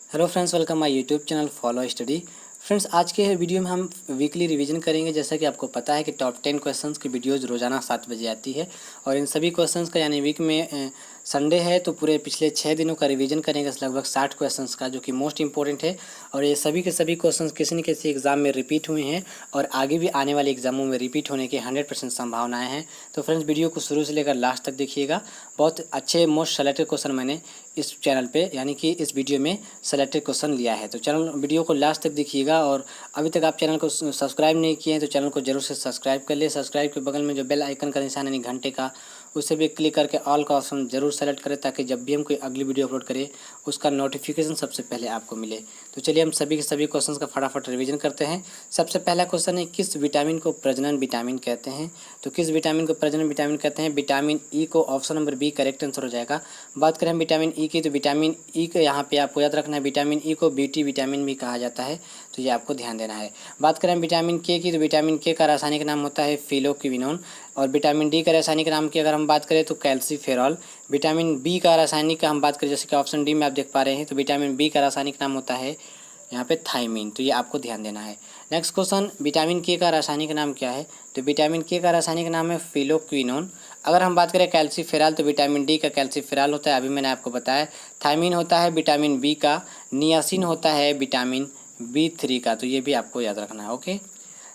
Hello friends, welcome my YouTube channel follow study. Friends, आज के video में हम वीकली रिवीजन करेंगे। जैसा कि आपको पता है कि टॉप 10 क्वेश्चंस की वीडियोज़ रोज़ाना 7 बजे आती है और इन सभी क्वेश्चंस का यानी वीक में संडे है तो पूरे पिछले 6 दिनों का रिवीजन करेंगे, लगभग 60 क्वेश्चंस का, जो कि मोस्ट इंपॉर्टेंट है। और ये सभी के सभी क्वेश्चंस किसी न किसी एग्जाम में रिपीट हुए हैं और आगे भी आने वाले एग्जामों में रिपीट होने की 100% संभावनाएँ हैं। तो फ्रेंड्स, वीडियो को शुरू से लेकर लास्ट तक देखिएगा। बहुत अच्छे मोस्ट सेलेक्टेड क्वेश्चन मैंने इस चैनल पे यानी कि इस वीडियो में सेलेक्टेड क्वेश्चन लिया है, तो चैनल वीडियो को लास्ट तक देखिएगा। और अभी तक आप चैनल को सब्सक्राइब नहीं किए हैं तो चैनल को जरूर से सब्सक्राइब कर ले। सब्सक्राइब के बगल में जो बेल आइकन का निशान यानी घंटे का, उसे भी क्लिक करके ऑल का ऑप्शन जरूर सेलेक्ट करें, ताकि जब भी हम कोई अगली वीडियो अपलोड करें उसका नोटिफिकेशन सबसे पहले आपको मिले। तो चलिए हम सभी के सभी क्वेश्चन का फटाफट रिवीजन करते हैं। सबसे पहला क्वेश्चन है, किस विटामिन को प्रजनन विटामिन कहते हैं? तो किस विटामिन को प्रजनन विटामिन कहते हैं? विटामिन ई को। Option number B correct answer हो जाएगा। बात करें हम विटामिन ई की, तो विटामिन ई को यहाँ पे आपको याद रखना है, विटामिन ई को बीटी विटामिन भी कहा जाता है, तो ये आपको ध्यान देना है। बात करें विटामिन के की, तो विटामिन के का रासायनिक नाम होता है फिलोक्विनोन। और विटामिन डी का रासायनिक नाम की अगर हम बात करें तो कैल्सीफेरॉल। विटामिन बी का रासायनिक का हम बात करें, जैसे कि ऑप्शन डी में आप देख पा रहे हैं, तो विटामिन बी का रासायनिक नाम होता है यहाँ पे थायमीन, तो ये आपको ध्यान देना है। नेक्स्ट क्वेश्चन, विटामिन के का रासायनिक नाम क्या है? तो विटामिन के का रासायनिक नाम है फिलोक्विनोन। अगर हम बात करें कैल्सीफेरॉल, तो विटामिन डी का कैल्सीफेरॉल होता है, अभी मैंने आपको बताया। थायमीन होता है विटामिन बी का। नियासिन होता है विटामिन B3 का, तो ये भी आपको याद रखना है। ओके,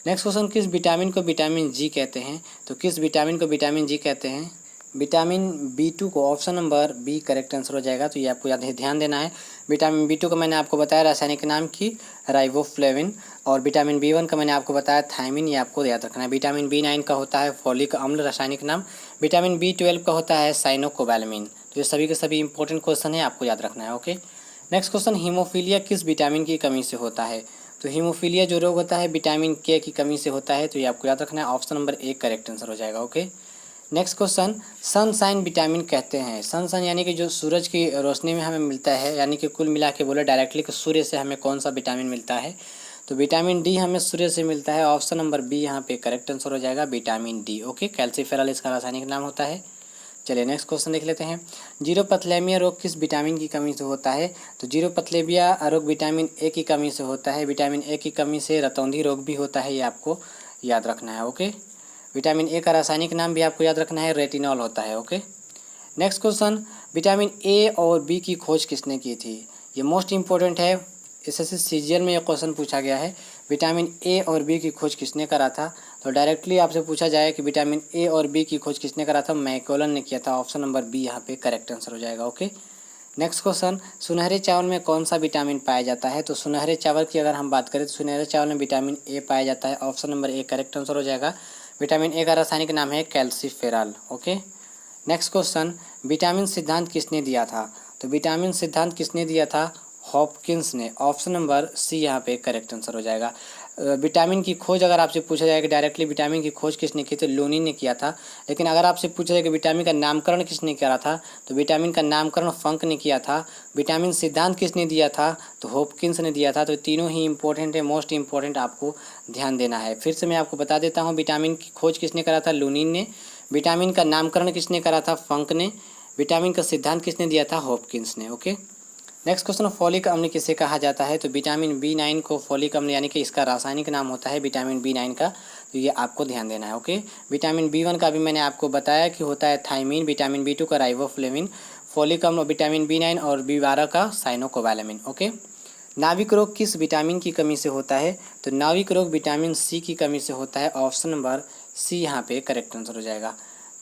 नेक्स्ट क्वेश्चन, किस विटामिन को विटामिन जी कहते हैं? तो किस विटामिन को विटामिन जी कहते हैं? विटामिन B2 को। Option number B correct answer हो जाएगा, तो ये आपको ध्यान देना है। विटामिन B2 का मैंने आपको बताया रासायनिक नाम की राइबोफ्लेविन, और विटामिन B1 का मैंने आपको बताया थायमिन, ये आपको याद रखना है। विटामिन B9 का होता है फॉलिक अम्ल रासायनिक नाम। विटामिन B12 का होता है साइनोकोबालामिन। तो ये सभी के सभी इंपॉर्टेंट क्वेश्चन है, आपको याद रखना है। ओके, नेक्स्ट क्वेश्चन, हीमोफीलिया किस विटामिन की कमी से होता है? तो हीमोफीलिया जो रोग होता है विटामिन के की कमी से होता है, तो ये आपको याद रखना है। Option number A correct answer हो जाएगा। Okay, next question, sunshine vitamin कहते हैं। सनशाइन यानी कि जो सूरज की रोशनी में हमें मिलता है, यानी कि कुल मिला के बोले डायरेक्टली कि सूर्य से हमें कौन सा विटामिन मिलता है? तो विटामिन डी हमें सूर्य से मिलता है। ऑप्शन नंबर बी यहाँ पे करेक्ट आंसर हो जाएगा, विटामिन डी। ओके, कैल्सीफेरॉल इसका रासायनिक नाम होता है। चलिए नेक्स्ट क्वेश्चन देख लेते हैं, जीरोपथलेमिया रोग किस विटामिन की कमी से होता है? तो जीरोपथलेमिया रोग विटामिन ए की कमी से होता है। विटामिन ए की कमी से रतौंधी रोग भी होता है, ये आपको याद रखना है। ओके, विटामिन ए का रासायनिक नाम भी आपको याद रखना है, रेटिनॉल होता है। Okay, next question, vitamin A और बी की खोज किसने की थी? ये मोस्ट इंपॉर्टेंट है, एसएससी सीजीएल में ये क्वेश्चन पूछा गया है। विटामिन ए और बी की खोज किसने करा था? तो डायरेक्टली आपसे पूछा जाए कि विटामिन ए और बी की खोज किसने करा था? मैकोलन ने किया था। ऑप्शन नंबर बी यहाँ पे करेक्ट आंसर हो जाएगा। ओके, नेक्स्ट क्वेश्चन, सुनहरे चावल में कौन सा विटामिन पाया जाता है? तो सुनहरे चावल की अगर हम बात करें तो सुनहरे चावल में विटामिन ए पाया जाता है। Option number A correct answer हो जाएगा। विटामिन ए का रासायनिक नाम है calciferol. Okay, next question, vitamin सिद्धांत किसने दिया था? तो विटामिन सिद्धांत किसने दिया था? हॉपकिंस ने। ऑप्शन नंबर सी यहाँ पे करेक्ट आंसर हो जाएगा। विटामिन की खोज अगर आपसे पूछा जाए कि डायरेक्टली विटामिन की खोज किसने की, तो लोनी ने किया था। लेकिन अगर आपसे पूछा जाए कि विटामिन का नामकरण किसने करा था, तो विटामिन का नामकरण फंक ने किया था। विटामिन सिद्धांत किसने दिया था? तो हॉपकिंस ने दिया था। तो तीनों ही इंपॉर्टेंट है, मोस्ट इंपॉर्टेंट आपको ध्यान देना है। फिर से मैं आपको बता देता हूँ, विटामिन की खोज किसने करा था? लूनिन ने। विटामिन का नामकरण किसने करा था? फंक ने। विटामिन का सिद्धांत किसने दिया था? हॉपकिंस ने। ओके, नेक्स्ट क्वेश्चन, फॉलिक अम्ल किसे कहा जाता है? तो विटामिन B9 को फॉलिक अम्ल यानी कि इसका रासायनिक नाम होता है विटामिन B9 का, तो ये आपको ध्यान देना है। ओके, विटामिन B1 का भी मैंने आपको बताया कि होता है थायमीन। विटामिन B2 का राइबोफ्लेविन। फॉलिक अम्ल विटामिन B9 और B12 का साइनोकोबालामिन। ओके, नाविक रोग किस विटामिन की कमी से होता है? तो नाविक रोग विटामिन सी की कमी से होता है। ऑप्शन नंबर सी यहाँ पे करेक्ट आंसर हो जाएगा।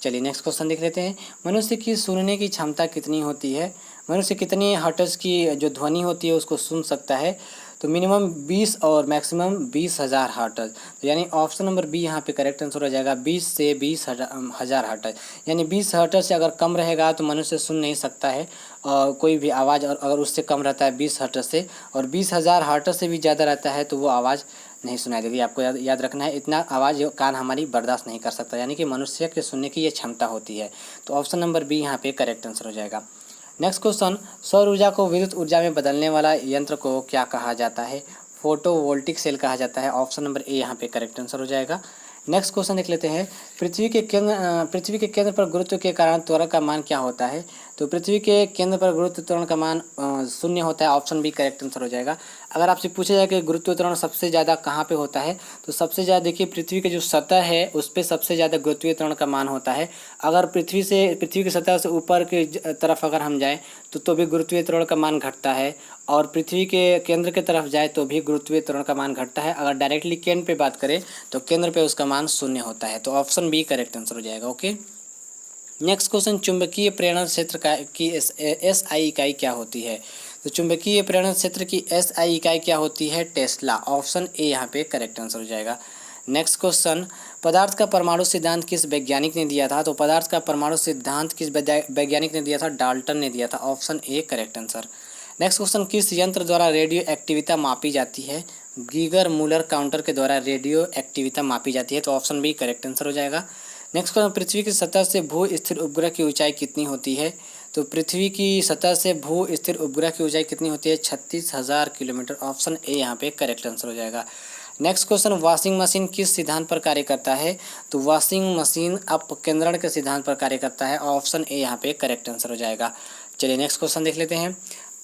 चलिए नेक्स्ट क्वेश्चन देख लेते हैं, मनुष्य की सुनने की क्षमता कितनी होती है? मनुष्य कितनी हर्ट्ज की जो ध्वनि होती है उसको सुन सकता है? तो मिनिमम 20 और मैक्सिमम 20,000 हर्ट्ज। तो यानी ऑप्शन नंबर बी यहाँ पे करेक्ट आंसर हो जाएगा, 20 से 20,000 हर्ट्ज। यानी 20 हर्ट्ज से अगर कम रहेगा तो मनुष्य सुन नहीं सकता है कोई भी आवाज़, और अगर उससे कम रहता है 20 हर्ट्ज से, और 20,000 हर्ट्ज से भी ज़्यादा रहता है तो वो आवाज़ नहीं सुनाई देगी। आपको याद रखना है, इतना आवाज़ कान हमारी बर्दाश्त नहीं कर सकता, यानी कि मनुष्य के सुनने की ये क्षमता होती है। तो ऑप्शन नंबर बी यहाँ पे करेक्ट आंसर हो जाएगा। नेक्स्ट क्वेश्चन, सौर ऊर्जा को विद्युत ऊर्जा में बदलने वाला यंत्र को क्या कहा जाता है? फोटोवोल्टिक सेल कहा जाता है। ऑप्शन नंबर ए यहाँ पे करेक्ट आंसर हो जाएगा। नेक्स्ट क्वेश्चन देख लेते हैं, पृथ्वी के केंद्र पर गुरुत्व के कारण त्वरण का मान क्या होता है? तो पृथ्वी के केंद्र पर गुरुत्व त्वरण का मान 0 होता है। ऑप्शन बी करेक्ट आंसर हो जाएगा। अगर आपसे पूछा जाए कि गुरुत्व त्वरण सबसे ज़्यादा कहाँ पे होता है, तो सबसे ज़्यादा देखिए पृथ्वी की जो सतह है उस पर सबसे ज़्यादा गुरुत्वीय त्वरण का मान होता है। अगर पृथ्वी की सतह से ऊपर की तरफ अगर हम जाएँ तो भी गुरुत्वीय त्वरण का मान घटता है, और पृथ्वी के केंद्र की तरफ जाए तो भी गुरुत्वीय त्वरण का मान घटता है। अगर डायरेक्टली केंद्र पे बात करें तो केंद्र पे उसका मान 0 होता है। तो ऑप्शन बी करेक्ट आंसर हो जाएगा। ओके, नेक्स्ट क्वेश्चन, चुंबकीय प्रेरण क्षेत्र की एस आई इकाई क्या होती है? तो चुंबकीय प्रेरण क्षेत्र की एस आई इकाई क्या होती है? टेस्ला। ऑप्शन ए यहाँ पे करेक्ट आंसर हो जाएगा। नेक्स्ट क्वेश्चन, पदार्थ का परमाणु सिद्धांत किस वैज्ञानिक ने दिया था? तो पदार्थ का परमाणु सिद्धांत किस वैज्ञानिक ने दिया था? डाल्टन ने दिया था। Option A correct answer. Next question, किस यंत्र द्वारा रेडियो एक्टिविटी मापी जाती है? गीगर मूलर काउंटर के द्वारा रेडियो एक्टिविटी मापी जाती है। तो ऑप्शन बी करेक्ट आंसर हो जाएगा। नेक्स्ट क्वेश्चन, पृथ्वी की सतह से भू स्थिर उपग्रह की ऊंचाई कितनी होती है? तो पृथ्वी की सतह से भू स्थिर उपग्रह की ऊंचाई कितनी होती है? 36,000 किलोमीटर। ऑप्शन ए यहाँ पे करेक्ट आंसर हो जाएगा। नेक्स्ट क्वेश्चन, वॉशिंग मशीन किस सिद्धांत पर कार्य करता है? तो वॉशिंग मशीन अपकेंद्रण के सिद्धांत पर कार्य करता है। ऑप्शन ए यहाँ पे करेक्ट आंसर हो जाएगा। चलिए नेक्स्ट क्वेश्चन देख लेते हैं।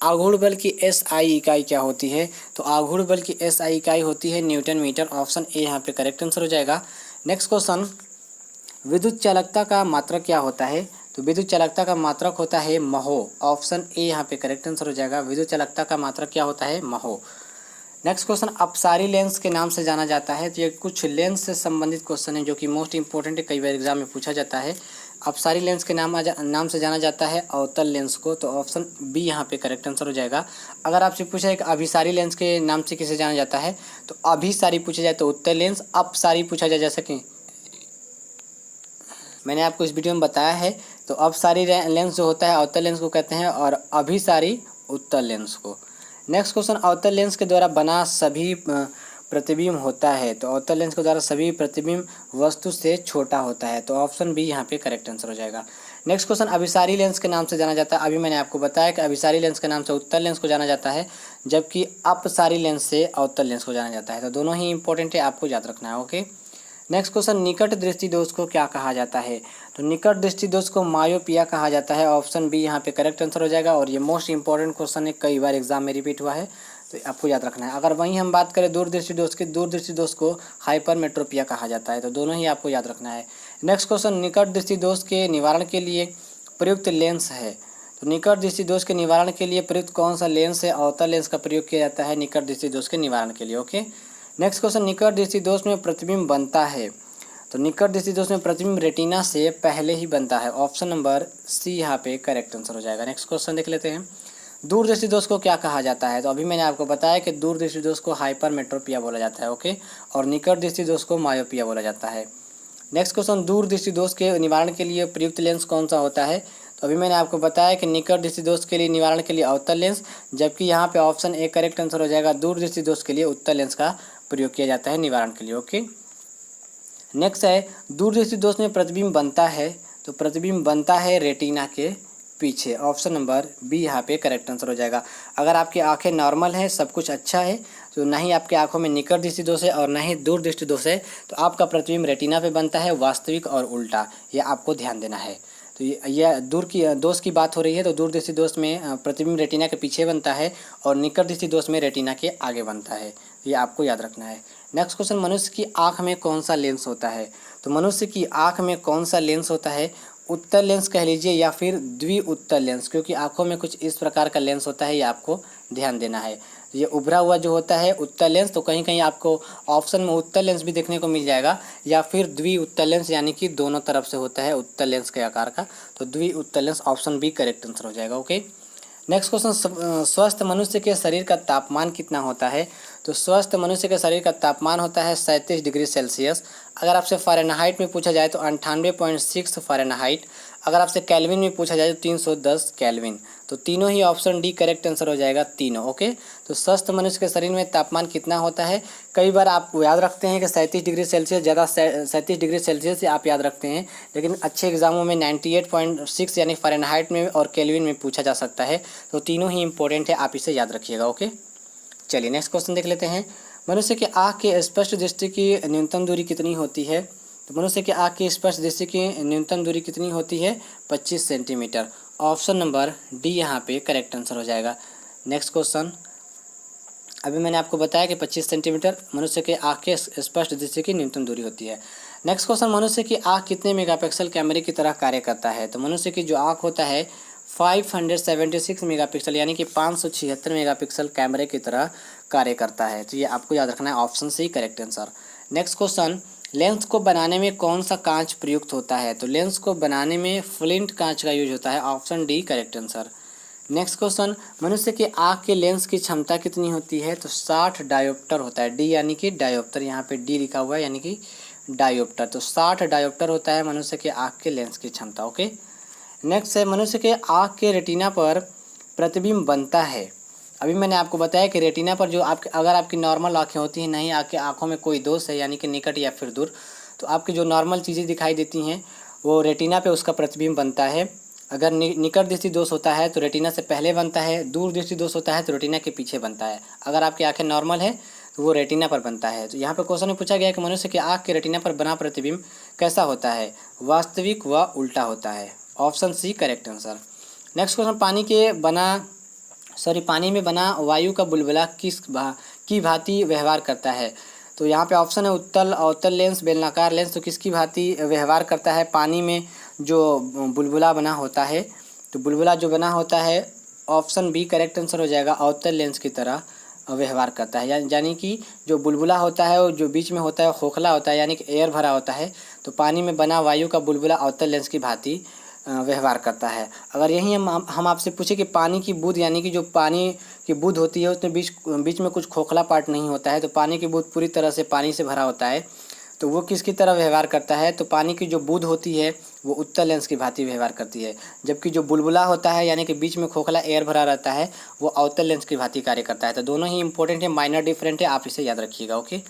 आघूर्ण बल की एस आई इकाई क्या होती है? तो आघूर्ण बल की एस आई इकाई होती है न्यूटन मीटर। ऑप्शन ए यहाँ पे करेक्ट आंसर हो जाएगा। नेक्स्ट क्वेश्चन, विद्युत चालकता का मात्रक क्या होता है? तो विद्युत चालकता का मात्रक होता है महो। ऑप्शन ए यहाँ पे करेक्ट आंसर हो जाएगा। विद्युत चालकता का मात्रक क्या होता है? महो। नेक्स्ट क्वेश्चन, अपसारी लेंस के नाम से जाना जाता है। तो ये कुछ लेंस से संबंधित क्वेश्चन है जो कि मोस्ट इंपॉर्टेंट है, कई बार एग्जाम में पूछा जाता है। अपसारी लेंस के नाम से जाना जाता है अवतल लेंस को। तो ऑप्शन बी यहाँ पे करेक्ट आंसर हो जाएगा। अगर आपसे पूछा है कि अभिसारी लेंस के नाम से किसे जाना जाता है, तो अभिसारी पूछा जाए तो उत्तल लेंस, अपसारी पूछा जाए जैसा कि मैंने आपको इस वीडियो में बताया है। तो अपसारी लेंस जो होता है अवतल लेंस को कहते हैं, और अभिसारी उत्तल लेंस को। नेक्स्ट क्वेश्चन, अवतल लेंस के द्वारा बना सभी प्रतिबिंब होता है। तो अवतल लेंस के द्वारा सभी प्रतिबिंब वस्तु से छोटा होता है। तो ऑप्शन बी यहाँ पे करेक्ट आंसर हो जाएगा। नेक्स्ट क्वेश्चन, अभिसारी लेंस के नाम से जाना जाता है। अभी मैंने आपको बताया कि अभिसारी लेंस के नाम से उत्तल लेंस को जाना जाता है, जबकि अपसारी लेंस से अवतल लेंस को जाना जाता है। तो दोनों ही इंपॉर्टेंट है, आपको याद रखना है। ओके, नेक्स्ट क्वेश्चन, निकट दृष्टि दोष को क्या कहा जाता है? तो निकट दृष्टि दोष को मायोपिया कहा जाता है। ऑप्शन बी यहाँ पे करेक्ट आंसर हो जाएगा। और ये मोस्ट इंपॉर्टेंट क्वेश्चन है, कई बार एग्जाम में रिपीट हुआ है, तो आपको याद रखना है। अगर वहीं हम बात करें दूरदृष्टि दोष की, दूरदृष्टि दोष को हाइपरमेट्रोपिया कहा जाता है। तो दोनों ही आपको याद रखना है। नेक्स्ट क्वेश्चन, निकट दृष्टि दोष के निवारण के लिए प्रयुक्त लेंस है। तो निकट दृष्टि दोष के निवारण के लिए प्रयुक्त कौन सा लेंस है? अवतल लेंस का प्रयोग किया जाता है निकट दृष्टि दोष के निवारण के लिए। ओके, नेक्स्ट क्वेश्चन, निकट दृष्टि दोष में प्रतिबिंब बनता है। तो निकट दृष्टि दोष में प्रतिबिंब रेटिना से पहले ही बनता है। ऑप्शन नंबर सी यहाँ पे करेक्ट आंसर हो जाएगा। नेक्स्ट क्वेश्चन देख लेते हैं। दूरदृष्टि दोष को क्या कहा जाता है? तो अभी मैंने आपको बताया कि दूरदृष्टि दोष को हाइपरमेट्रोपिया बोला जाता है। ओके, और निकट दृष्टि दोष को मायोपिया बोला जाता है। नेक्स्ट क्वेश्चन, दूरदृष्टि दोष के निवारण के लिए प्रयुक्त लेंस कौन सा होता है? तो अभी मैंने आपको बताया कि निकट दृष्टि दोष के लिए निवारण के लिए अवतल लेंस, जबकि यहाँ पे ऑप्शन ए करेक्ट आंसर हो जाएगा। दूरदृष्टि दोष के लिए उत्तल लेंस का प्रयोग किया जाता है निवारण के लिए। ओके, नेक्स्ट है, दूरदृष्टि दोष में प्रतिबिंब बनता है। तो प्रतिबिंब बनता है रेटिना के पीछे। ऑप्शन नंबर बी यहाँ पे करेक्ट आंसर हो जाएगा। अगर आपकी आंखें नॉर्मल है, सब कुछ अच्छा है, तो ना ही आपकी आंखों में निकट दृष्टि दोष है और ना ही दूर दृष्टि दोष है, तो आपका प्रतिबिंब रेटिना पे बनता है, वास्तविक और उल्टा। ये आपको ध्यान देना है। तो यह दोष की बात हो रही है, तो दूर दृष्टि दोष में प्रतिबिंब रेटिना के पीछे बनता है और निकट दृष्टि दोष में रेटिना के आगे बनता है। ये आपको याद रखना है। नेक्स्ट क्वेश्चन, मनुष्य की आँख में कौन सा लेंस होता है? तो मनुष्य की आँख में कौन सा लेंस होता है? उत्तल लेंस कह लीजिए या फिर द्विउत्तल लेंस, क्योंकि आँखों में कुछ इस प्रकार का लेंस होता है, ये आपको ध्यान देना है। ये उभरा हुआ जो होता है उत्तल लेंस, तो कहीं कहीं आपको ऑप्शन में उत्तल लेंस भी देखने को मिल जाएगा, या फिर द्विउत्तल लेंस, यानी कि दोनों तरफ से होता है उत्तल लेंस के आकार का। तो द्विउत्तल lens, option B correct answer हो जाएगा। ओके, नेक्स्ट क्वेश्चन, स्वस्थ मनुष्य के शरीर का तापमान कितना होता है? तो स्वस्थ मनुष्य के शरीर का तापमान होता है 37 डिग्री सेल्सियस। अगर आपसे फ़ारेनहाइट में पूछा जाए तो 98.6 फ़ारेनहाइट। अगर आपसे केल्विन में पूछा जाए तो 310 केल्विन। तो तीनों ही ऑप्शन डी करेक्ट आंसर हो जाएगा, तीनों। ओके, तो स्वस्थ मनुष्य के शरीर में तापमान कितना होता है? कई बार आप याद रखते हैं कि 37 डिग्री सेल्सियस, ज़्यादा 37 डिग्री सेल्सियस से आप याद रखते हैं, लेकिन अच्छे एग्जामों में 98.6 यानी फ़ारेनहाइट में और केल्विन में पूछा जा सकता है। तो तीनों ही इंपॉर्टेंट है, आप इसे याद रखिएगा। ओके, चलिए नेक्स्ट क्वेश्चन देख लेते हैं। मनुष्य के आँख के स्पष्ट दृष्टि की न्यूनतम दूरी कितनी होती है? तो मनुष्य के आँख की स्पष्ट दृष्टि की न्यूनतम दूरी कितनी होती है? 25 सेंटीमीटर। ऑप्शन नंबर डी यहाँ पे करेक्ट आंसर हो जाएगा। नेक्स्ट क्वेश्चन, अभी मैंने आपको बताया कि 25 सेंटीमीटर मनुष्य के आँख के स्पष्ट दृष्टि की न्यूनतम दूरी होती है। नेक्स्ट क्वेश्चन, मनुष्य की आँख कितने मेगापिक्सल कैमरे की तरह कार्य करता है? तो मनुष्य की जो आँख होता है 576 मेगापिक्सल यानी कि 576 मेगापिक्सल कैमरे की तरह कार्य करता है। तो ये आपको याद रखना है, option C correct answer. Next question, lens को बनाने में कौन सा कांच प्रयुक्त होता है? तो लेंस को बनाने में फ्लिंट कांच का यूज होता है, option D correct answer. Next question, मनुष्य के आँख के लेंस की क्षमता कितनी होती है? तो 60 डायोप्टर होता है, डी यानी कि डायोप्टर, यहाँ पे डी लिखा हुआ है यानी कि डायोप्टर। तो 60 डायोप्टर होता है मनुष्य के आँख के लेंस की क्षमता। ओके, नेक्स्ट है, मनुष्य के आँख के रेटिना पर प्रतिबिंब बनता है। अभी मैंने आपको बताया कि रेटिना पर जो अगर आपकी नॉर्मल आँखें होती हैं, नहीं आपकी आँखों में कोई दोष है यानी कि निकट या फिर दूर, तो आपकी जो नॉर्मल चीज़ें दिखाई देती हैं वो रेटिना पे उसका प्रतिबिंब बनता है। अगर निकट दृष्टि दोष होता है तो रेटिना से पहले बनता है, दूर दृष्टि दोष होता है तो रेटिना के पीछे बनता है। अगर आपकी आंखें नॉर्मल है तो वो रेटिना पर बनता है। तो यहाँ पर क्वेश्चन में पूछा गया है कि मनुष्य की आँख के रेटिना पर बना प्रतिबिंब कैसा होता है? वास्तविक व उल्टा होता है, option C correct answer. Next question, पानी में बना वायु का बुलबुला की भांति व्यवहार करता है? तो यहाँ पे ऑप्शन है उत्तल, अवतल लेंस, बेलनाकार लेंस। तो किसकी भांति व्यवहार करता है? पानी में जो बुलबुला बना होता है, तो बुलबुला जो बना होता है, ऑप्शन बी करेक्ट आंसर हो जाएगा, अवतल लेंस की तरह व्यवहार करता है। यानी कि जो बुलबुला होता है वो जो बीच में होता है खोखला होता है यानी कि एयर भरा होता है, तो पानी में बना वायु का बुलबुला अवतल लेंस की भांति व्यवहार करता है। अगर यही हम आपसे पूछे कि पानी की बूंद यानी कि जो पानी की बूंद होती है उसमें बीच में कुछ खोखला पार्ट नहीं होता है, तो पानी की बूंद पूरी तरह से पानी से भरा होता है, तो वो किसकी तरह व्यवहार करता है? तो पानी की जो बूंद होती है वो उत्तल लेंस की भांति व्यवहार करती है, जबकि जो बुलबुला होता है यानी कि बीच में खोखला एयर भरा रहता है वो अवतल लेंस की भांति कार्य करता है। तो दोनों ही इंपॉर्टेंट है, माइनर डिफरेंट है, आप इसे याद रखिएगा। ओके,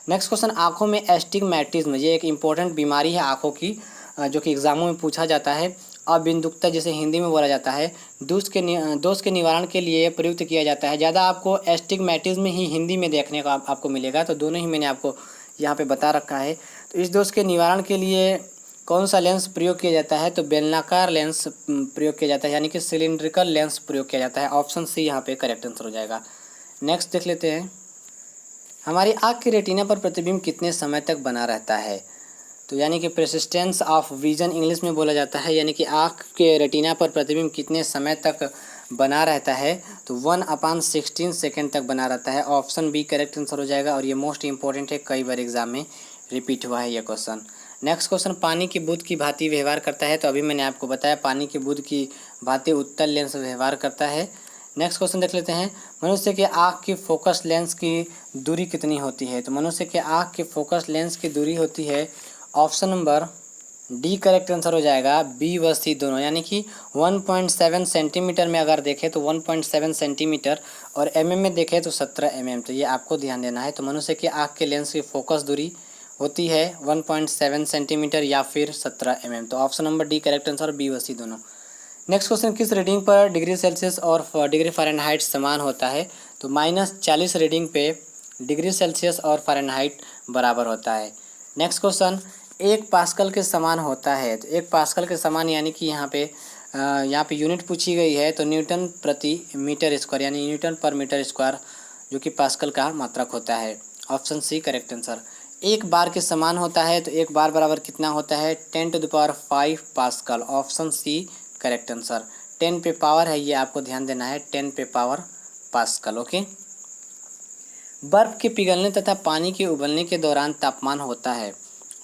नेक्स्ट क्वेश्चन, आँखों में एस्टिग्मैटिज्म, ये एक इंपॉर्टेंट बीमारी है आँखों की, जो कि एग्जामों में पूछा जाता है। अबिंदुकता जिसे हिंदी में बोला जाता है, दोष के निवारण के लिए प्रयुक्त किया जाता है। ज़्यादा आपको एस्टिग्मैटिज्म ही हिंदी में देखने को आपको मिलेगा, तो दोनों ही मैंने आपको यहाँ पे बता रखा है। तो इस दोष के निवारण के लिए कौन सा लेंस प्रयोग किया जाता है? तो बेलनाकार लेंस प्रयोग किया जाता है यानी कि सिलिंड्रिकल लेंस प्रयोग किया जाता है, ऑप्शन सी यहाँ पे करेक्ट आंसर हो जाएगा। नेक्स्ट देख लेते हैं, हमारी आँख की रेटिना पर प्रतिबिंब कितने समय तक बना रहता है? तो यानी कि परसिस्टेंस ऑफ विजन इंग्लिश में बोला जाता है, यानी कि आँख के रेटिना पर प्रतिबिंब कितने समय तक बना रहता है? तो 1/16 सेकेंड तक बना रहता है, ऑप्शन बी करेक्ट आंसर हो जाएगा। और ये मोस्ट इंपॉर्टेंट है, कई बार एग्जाम में रिपीट हुआ है ये क्वेश्चन। नेक्स्ट क्वेश्चन, पानी की बूंद की भांति व्यवहार करता है? तो अभी मैंने आपको बताया पानी की बूंद की भांति उत्तल लेंस व्यवहार करता है। नेक्स्ट क्वेश्चन देख लेते हैं, मनुष्य के आँख की फोकस लेंस की दूरी कितनी होती है? तो मनुष्य के आँख की फोकस लेंस की दूरी होती है, option number D correct answer हो जाएगा, बी व सी दोनों, यानी कि 1.7 सेंटीमीटर में अगर देखें तो 1.7 सेंटीमीटर और एमएम में देखें तो 17 एमएम। तो ये आपको ध्यान देना है। तो मनुष्य के आँख के लेंस की फोकस दूरी होती है 1.7 सेंटीमीटर या फिर 17 एमएम। तो option number D correct answer, B व सी दोनों। नेक्स्ट क्वेश्चन, किस रीडिंग पर डिग्री सेल्सियस और डिग्री फ़ारेनहाइट समान होता है? तो -40 रीडिंग पे डिग्री सेल्सियस और फ़ारेनहाइट बराबर होता है। नेक्स्ट क्वेश्चन, 1 पास्कल के समान होता है? तो 1 पास्कल के समान यानी कि यहाँ पे यूनिट पूछी गई है, तो न्यूटन प्रति मीटर स्क्वायर यानी न्यूटन पर मीटर स्क्वायर, जो कि पास्कल का मात्रक होता है, ऑप्शन सी करेक्ट आंसर। 1 बार के समान होता है, तो 1 बार बराबर कितना होता है? 10⁵ pascal, option C correct answer. 10 पे पावर है, ये आपको ध्यान देना है, 10 पे पावर पास्कल। ओके, बर्फ के पिघलने तथा पानी के उबलने के दौरान तापमान होता है,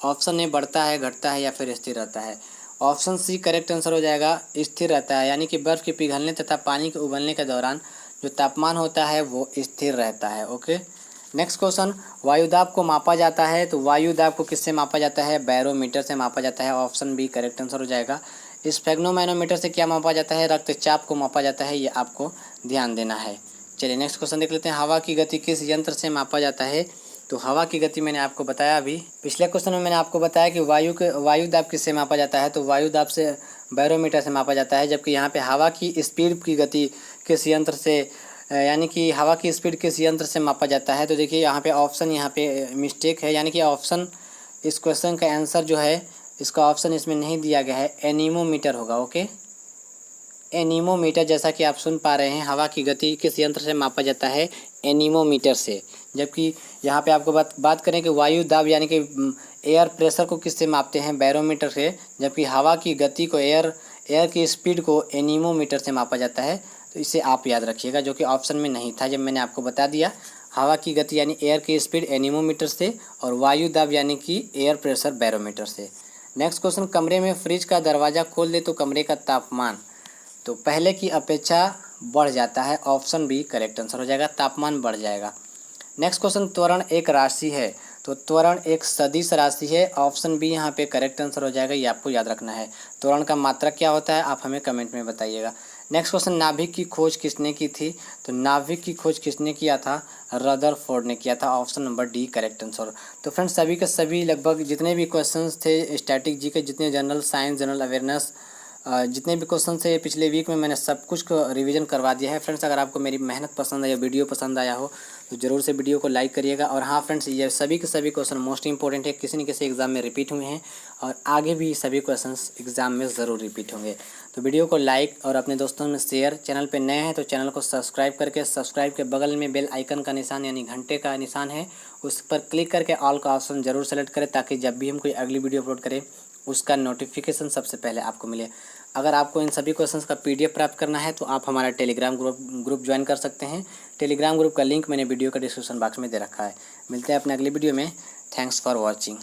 ऑप्शन ए बढ़ता है, घटता है या फिर स्थिर रहता है, ऑप्शन सी करेक्ट आंसर हो जाएगा, स्थिर रहता है। यानी कि बर्फ के पिघलने तथा पानी के उबलने के दौरान जो तापमान होता है वो स्थिर रहता है। ओके, नेक्स्ट क्वेश्चन, वायुदाब को मापा जाता है? तो वायुदाब को किससे मापा जाता है? बैरोमीटर से मापा जाता है, ऑप्शन बी करेक्ट आंसर हो जाएगा। स्फेग्नोमैनोमीटर से क्या मापा जाता है? रक्तचाप को मापा जाता है, ये आपको ध्यान देना है। चलिए नेक्स्ट क्वेश्चन देख लेते हैं, हवा की गति किस यंत्र से मापा जाता है? तो हवा की गति मैंने आपको बताया, अभी पिछले क्वेश्चन में मैंने आपको बताया कि वायुदाब किससे मापा जाता है? तो वायुदाब से बैरोमीटर से मापा जाता है, जबकि यहाँ पे हवा की स्पीड की गति किस यंत्र से, यानी कि हवा की स्पीड किस यंत्र से मापा जाता है? तो देखिए यहाँ पे ऑप्शन यहाँ पे मिस्टेक है, यानी कि ऑप्शन इस क्वेश्चन का आंसर जो है इसका ऑप्शन इसमें नहीं दिया गया है, एनीमोमीटर होगा। ओके, एनीमोमीटर, जैसा कि आप सुन पा रहे हैं, हवा की गति किस यंत्र से मापा जाता है? एनीमोमीटर से। जबकि यहाँ पे आपको बात करें कि वायु दाब यानी कि एयर प्रेशर को किससे मापते हैं? बैरोमीटर से। जबकि हवा की गति को एयर की स्पीड को एनीमोमीटर से मापा जाता है। तो इसे आप याद रखिएगा, जो कि ऑप्शन में नहीं था, जब मैंने आपको बता दिया। हवा की गति यानी एयर की स्पीड एनीमोमीटर से, और वायु दाब यानी कि एयर प्रेशर बैरोमीटर से। नेक्स्ट क्वेश्चन, कमरे में फ्रिज का दरवाज़ा खोल दे तो कमरे का तापमान तो पहले की अपेक्षा बढ़ जाता है। ऑप्शन बी करेक्ट आंसर हो जाएगा, तापमान बढ़ जाएगा। नेक्स्ट क्वेश्चन, त्वरण एक राशि है तो त्वरण एक सदिश राशि है। ऑप्शन बी यहाँ पे करेक्ट आंसर हो जाएगा, ये आपको याद रखना है। त्वरण का मात्रक क्या होता है, आप हमें कमेंट में बताइएगा। नेक्स्ट क्वेश्चन, नाभिक की खोज किसने की थी? तो नाभिक की खोज किसने किया था? रदरफोर्ड ने किया था। Option number D correct answer. तो फ्रेंड्स, सभी के सभी लगभग जितने भी क्वेश्चंस थे स्टैटिक जी के, जितने जनरल साइंस, जनरल अवेयरनेस, जितने भी क्वेश्चन थे पिछले वीक में, मैंने सब कुछ को रिवीजन करवा दिया है। फ्रेंड्स, अगर आपको मेरी मेहनत पसंद है या वीडियो पसंद आया हो तो ज़रूर से वीडियो को लाइक करिएगा। और हाँ फ्रेंड्स, ये सभी के सभी क्वेश्चन मोस्ट इंपॉर्टेंट है, किसी न किसी एग्जाम में रिपीट हुए हैं और आगे भी सभी क्वेश्चन एग्जाम में ज़रूर रिपीट होंगे। तो वीडियो को लाइक और अपने दोस्तों में शेयर। चैनल पर नए हैं तो चैनल को सब्सक्राइब करके, सब्सक्राइब के बगल में बेल आइकन का निशान यानी घंटे का निशान है, उस पर क्लिक करके ऑल का ऑप्शन ज़रूर सेलेक्ट करें, ताकि जब भी हम कोई अगली वीडियो अपलोड करें उसका नोटिफिकेशन सबसे पहले आपको मिले। अगर आपको इन सभी क्वेश्चंस का पीडीएफ प्राप्त करना है तो आप हमारा टेलीग्राम ग्रुप ज्वाइन कर सकते हैं। टेलीग्राम ग्रुप का लिंक मैंने वीडियो का डिस्क्रिप्शन बॉक्स में दे रखा है। मिलते हैं अपने अगली वीडियो में। Thanks for watching.